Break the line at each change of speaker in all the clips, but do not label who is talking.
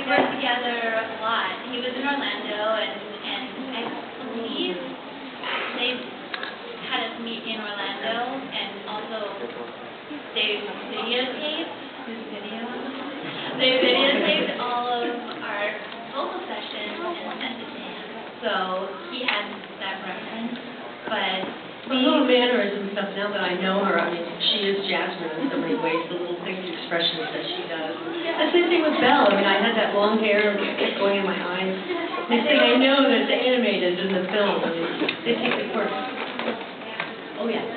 work together a lot. He was in Orlando, and I believe they had us meet in Orlando, and also they videotaped all of our vocal sessions and sent it to him. So he had that reference, but
the little mannerisms and stuff, now that I know her, I mean, she is Jasmine in so many ways, the little things, expressions that she does. The same thing with Belle. I mean, I had that long hair going in my eyes. Next thing I know, that it's animated in the film. I mean, they take the course. Oh, yeah.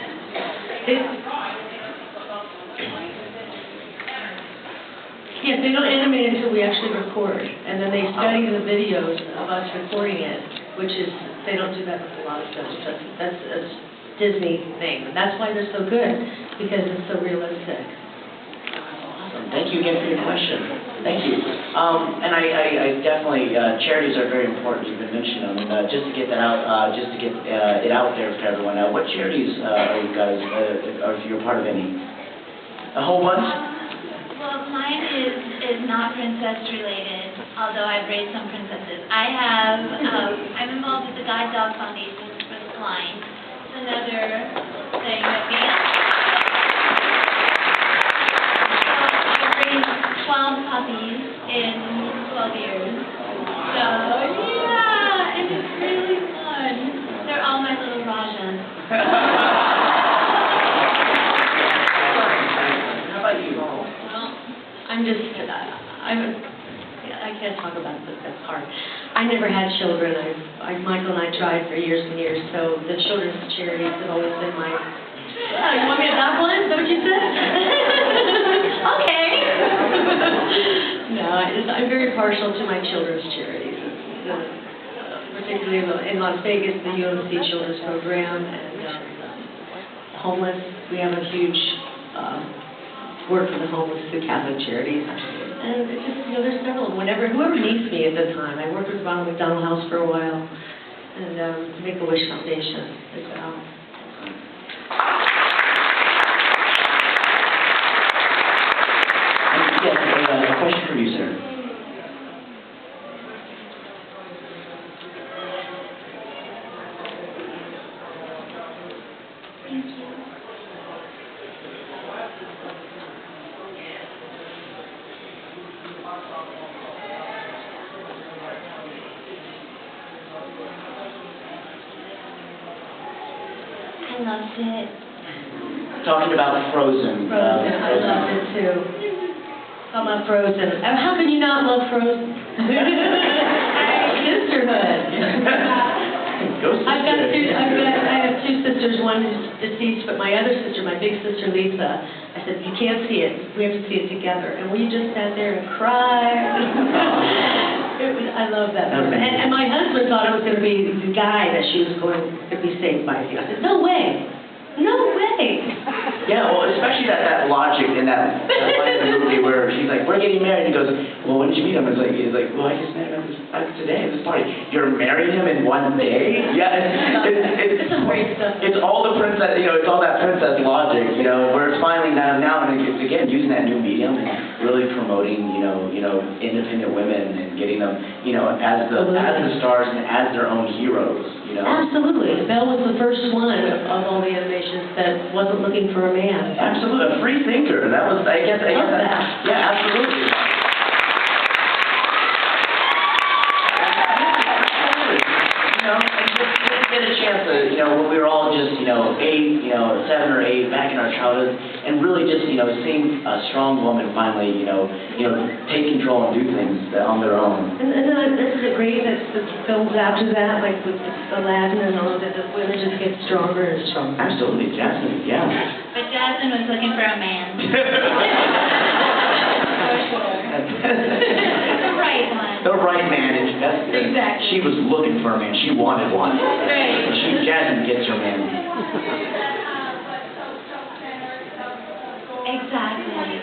Yes, they don't animate until we actually record, and then they study the videos of us recording it, which is, they don't do that with a lot of stuff. That's a Disney thing. That's why they're so good, because it's so realistic.
Awesome. Thank you again for your question. Thank you. And I definitely, charities are very important. You've been mentioning them. Just to get that out, just to get it out there for everyone. What charities are you guys, or if you're part of any? A whole bunch?
Well, mine is not princess related, although I've raised some princesses. I'm involved with the Guide Dog Foundation for the Blind. It's another thing that we I've raised 12 puppies in 12 years. So yeah, and it's really fun. They're all my little Rajas.
How about you?
I can't talk about this, that's hard. I never had children. Michael and I tried for years and years, so the children's charities have always been my... you want me to adopt one? Is that what you said? Okay. No, I'm very partial to my children's charities. Particularly in Las Vegas, the UMC Children's Program, and homeless. We have a huge... work for the homeless through Catholic Charities. And it's just, there's several. Whoever needs me at the time. I worked with Ronald McDonald House for a while, and Make-A-Wish Foundation as well.
Yes, a question for you, sir.
Thank you. I loved it.
Talking about Frozen.
Frozen, I loved it too. I love Frozen. How can you not love Frozen? Sisterhood. I have two sisters, one who's deceased, but my other sister, my big sister Lisa, I said, you can't see it, we have to see it together. And we just sat there and cried. I love that movie. And my husband thought it was going to be the guy that she was going to be saved by. I said, no way. No way.
Yeah, well, especially that logic in that line in the movie where she's like, we're getting married. And he goes, well, when did you meet him? He's like, well, I just met him today at this party. You're marrying him in one day? Yeah, it's
great stuff.
It's all the princess, it's all that princess logic, where it's finally now and it's, again, using that new medium and really promoting, independent women and getting them, as the stars and as their own heroes,
Absolutely. Belle was the first one of all the animations that wasn't looking for a man.
Absolutely. A free thinker. That was, I guess
that.
Yeah, absolutely. And just get a chance to, when we were all just, 8, 7 or 8, back in our childhood, and really just, seeing a strong woman finally, take control and do things on their own.
And then this is great that the films after that, like with Aladdin and all of that, the women just get stronger and stronger.
Absolutely, Jasmine, yeah.
But Jasmine was looking for a man. The right one.
The right man.
Exactly.
She was looking for a man. She wanted one.
Right.
Jasmine gets her man.
Exactly. Right.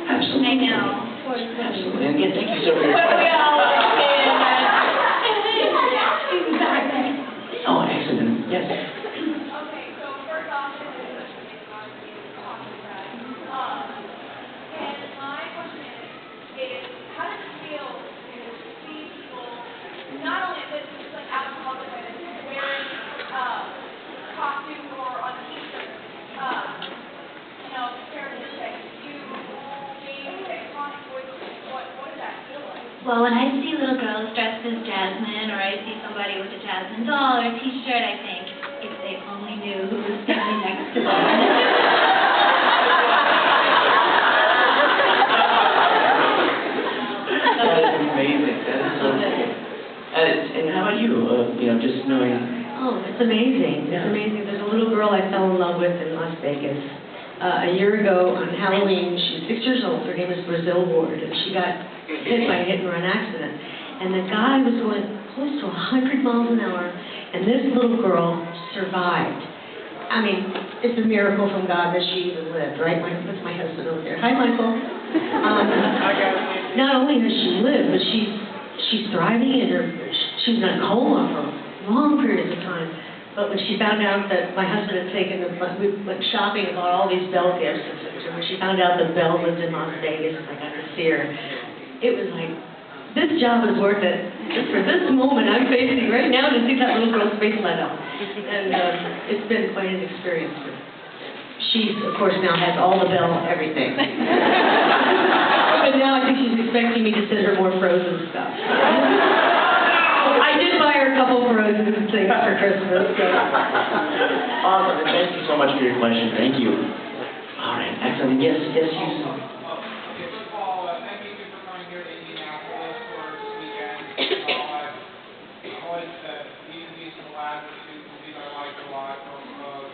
Absolutely.
I know.
Absolutely. And again, thank you so very much.
Exactly.
Oh, excellent. Yes.
Well, when I see little girls dressed as Jasmine, or I see somebody with a Jasmine doll or a T-shirt, I think, if they only knew who was standing next to them.
That is amazing. That is so cool. And how about you? Just knowing.
Oh, it's amazing. It's
Yeah.
amazing. There's a little girl I fell in love with in Las Vegas. A year ago on Halloween, she was 6 years old. Her name was Brazil Ward, and she got hit by a hit-and-run accident. And the guy was going close to 100 miles an hour, and this little girl survived. I mean, it's a miracle from God that she even lived, right? That's my husband over there. Hi, Michael. Not only has she lived, but she's thriving, and she's in a coma for long periods of time. But when she found out that my husband had we went shopping and bought all these Belle gifts, and when she found out that Belle lived in Las Vegas, I got to see her, it was like, this job is worth it. Just for this moment I'm facing right now to see that little girl's face light up. And it's been quite an experience. She, of course, now has all the Belle everything. But now I think she's expecting me to send her more Frozen stuff. I did buy her a couple Frozen things for Christmas. So.
Awesome. And thank you so much for your question. Thank you. All right. Excellent. Yes, you.
Okay, first of all, thank you for coming here to Indianapolis for this weekend. I've always used these in the lab with students. These I like a lot from throwing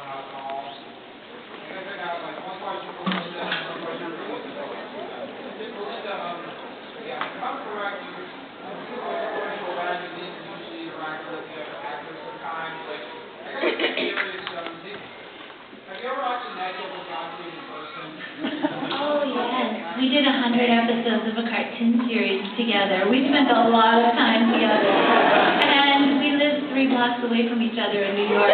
alcohol. I guess I got one question for Linda and one question for Lisa. Linda, if I'm correct, commercial magazines usually interact with the actors sometimes. I got to be curious, have you ever actually met Joe in person?
Oh, yes. We did 100 episodes of a cartoon series together. We spent a lot of time together. And we lived 3 blocks away from each other in New York.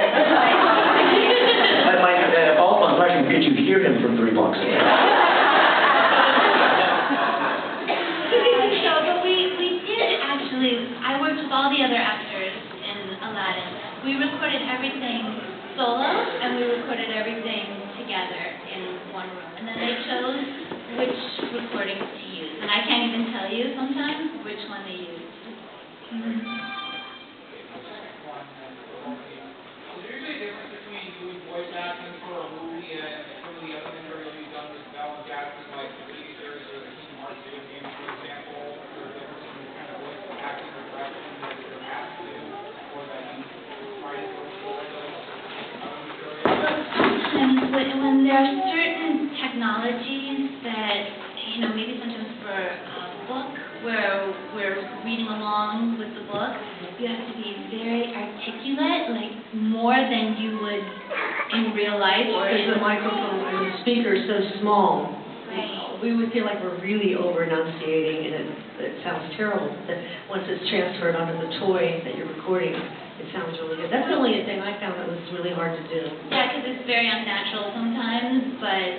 My follow-up question, could you hear him from 3 blocks away?
No, but we did actually, I worked with all the other actors in Aladdin. We recorded everything solo, and we recorded everything together in one room. And then they chose which recordings to use. And I can't even tell you sometimes which one they used.
Is there usually a difference between doing voice acting for a movie and some of the other material you've done with Belle and Jasmine, like the TV series or the Kingdom Hearts video games, for example? Is there a difference in the kind of voice acting or direction that you're asked to do, or that you try to go for those other materials?
Sometimes when there are certain technologies that, maybe sometimes for a book where we're reading along with the book, you have to be very articulate, like more than you would in real life.
Because the microphone and the speaker is so small.
Right.
We would feel like we're really over-enunciating, and it sounds terrible. But once it's transferred onto the toy that you're recording, it sounds really good. That's the only thing I found that was really hard to do.
Yeah, because it's very unnatural sometimes, but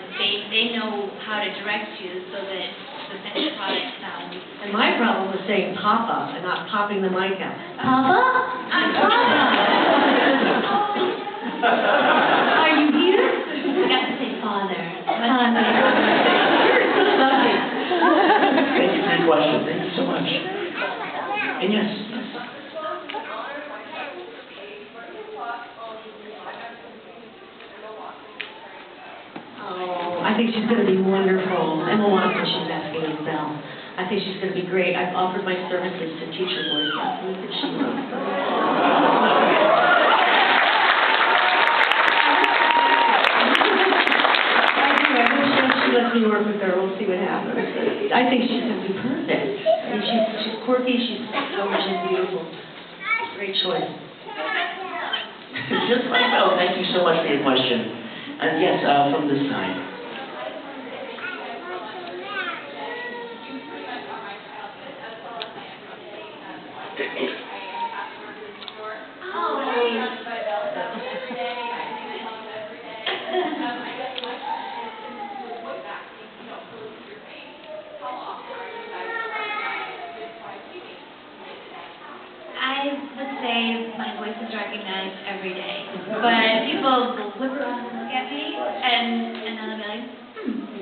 they know how to direct you so that the finished product sounds.
And my problem was saying Papa and not popping the mic out.
Papa? I'm Papa.
Are you here?
I got to say father.
Father. You're so lucky.
Thank you for your question. Thank you so much. And yes.
Oh, I think she's going to be wonderful. Emma Watson, she's asking as Belle. I think she's going to be great. I've offered my services to teach her voice lessons, and she will. I hope she lets me work with her. We'll see what happens. But I think she's going to be perfect. I mean, she's quirky. She's beautiful. Great choice.
Just like Belle, thank you so much for your question. And yes, from this side.
I would say my voice is recognized every day, but people will look around and look at me, and then they'll be like,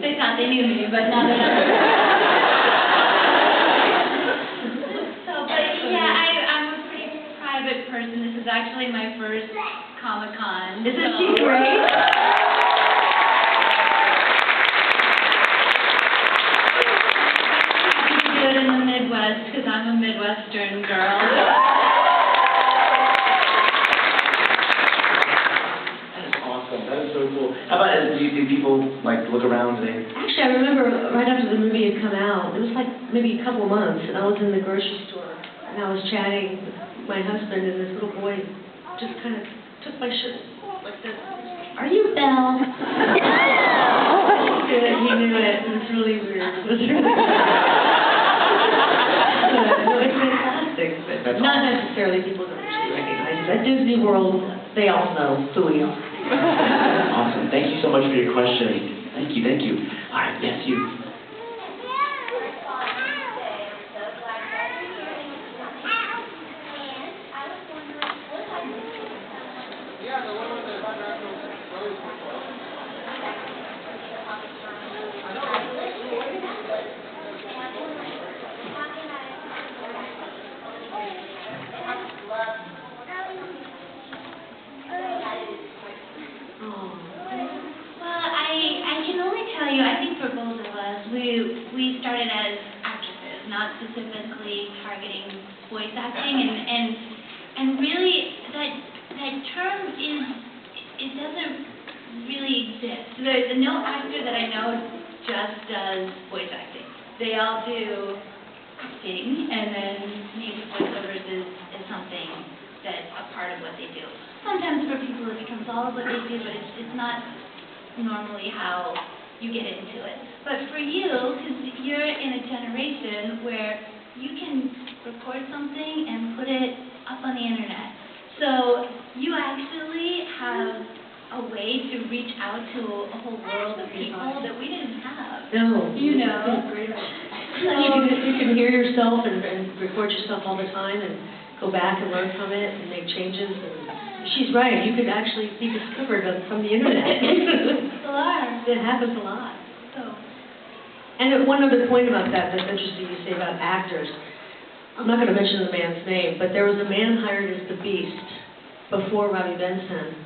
they thought they knew me, but now they're not. is actually my first Comic-Con.
Isn't she great?
Good in the Midwest, because I'm a Midwestern girl.
That is awesome. That is so cool. How about, do people, like, look around today?
Actually, I remember right after the movie had come out, it was like maybe a couple of months, and I was in the grocery store, and I was chatting with my husband, and this little boy just kind of took my shirt like this. Are you Belle? Good, he knew it. It was really weird. It was really weird. No, it's fantastic, but
That's
not
awesome.
necessarily people don't usually recognize us. At Disney World, they all know who we are.
Awesome. Thank you so much for your question. Thank you, thank you. All right, yes, you.
Yeah, the one with the natural rose before.
Well, I can only tell you, I think for both of us, we started as actresses, not specifically targeting voice acting, and really that term it doesn't really exist. No actor that I know just does voice acting. They all do acting, and then maybe voiceovers is something that's a part of what they do. Sometimes for people it becomes all of what they do, but it's not normally how you get into it. But for you, because you're in a generation where you can record something and put it up on the internet. So you actually have a way to reach out to a whole world of people that we didn't have.
No.
You know.
You can hear yourself and record yourself all the time and go back and learn from it and make changes. And she's right. You could actually be discovered from the internet.
People are.
It happens a lot.
So.
And one other point about that that's interesting you say about actors. I'm not going to mention the man's name, but there was a man hired as the Beast before Robbie Benson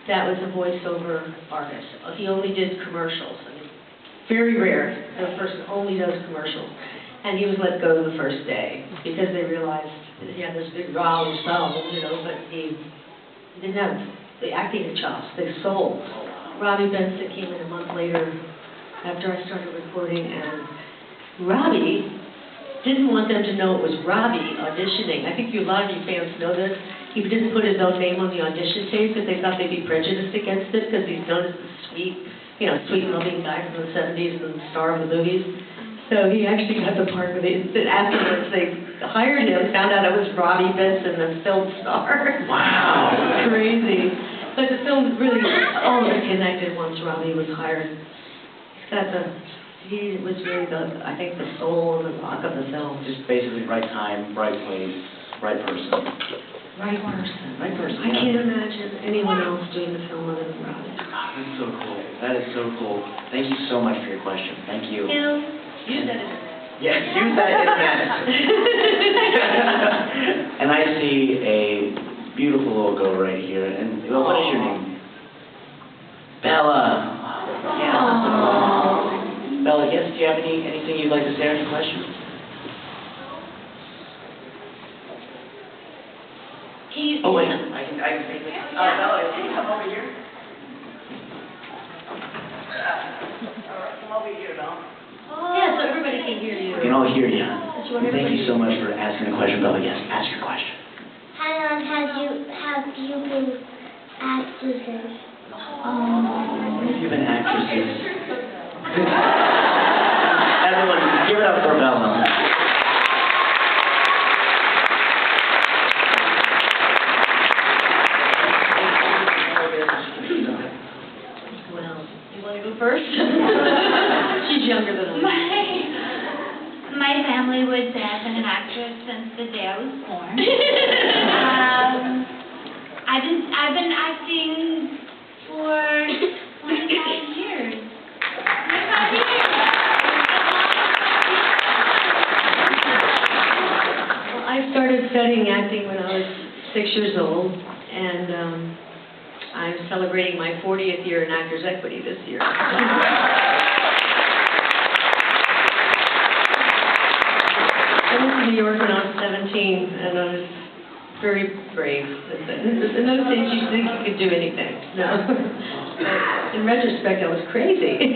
that was a voiceover artist. He only did commercials. I mean, very rare that a person only does commercials. And he was let go the first day because they realized that he had this big raw soul, but he didn't have the acting chops, the soul. Robbie Benson came in a month later after I started recording, and Robbie didn't want them to know it was Robbie auditioning. I think a lot of you fans know this. He didn't put his own name on the audition tape because they thought they'd be prejudiced against it because he's known as the sweet, loving guy from the 70s and the star of the movies. So he actually got the part where afterwards they hired him, found out it was Robbie Benson, the film star.
Wow.
Crazy. But the film really, all of it connected once Robbie was hired. He was really I think the soul and the rock of the film.
Just basically right time, right place, right person.
Right person.
Right person,
I
yeah.
can't imagine anyone else doing the film other than Robbie.
Ah, that's so cool. That is so cool. Thank you so much for your question. Thank you.
Use that internet.
Yes, use that internet. And I see a beautiful little girl right here. And well, what is your name? Bella. Yeah.
Aww.
Bella, yes, do you have anything you'd like to say or any questions?
Can you?
Oh, wait. I can say that. Bella, can you come over here? All right, come over here, Bella.
Yeah, so everybody can hear you.
We can all hear you. Thank you so much
everybody-
for asking a question, Bella. Yes, ask your question.
How long have you been actresses?
You've been actresses. Everyone, give it up for Bella.
Well, you want to go first? She's younger than me.
My family would say I've been an actress since the day I was born. I've been acting for 25 years. 25 years.
Well, I started studying acting when I was 6 years old. celebrating my 40th year in Actors Equity this year. I went to New York when I was 17, and I was very brave. In those days, you think you could do anything. No. But in retrospect, I was crazy.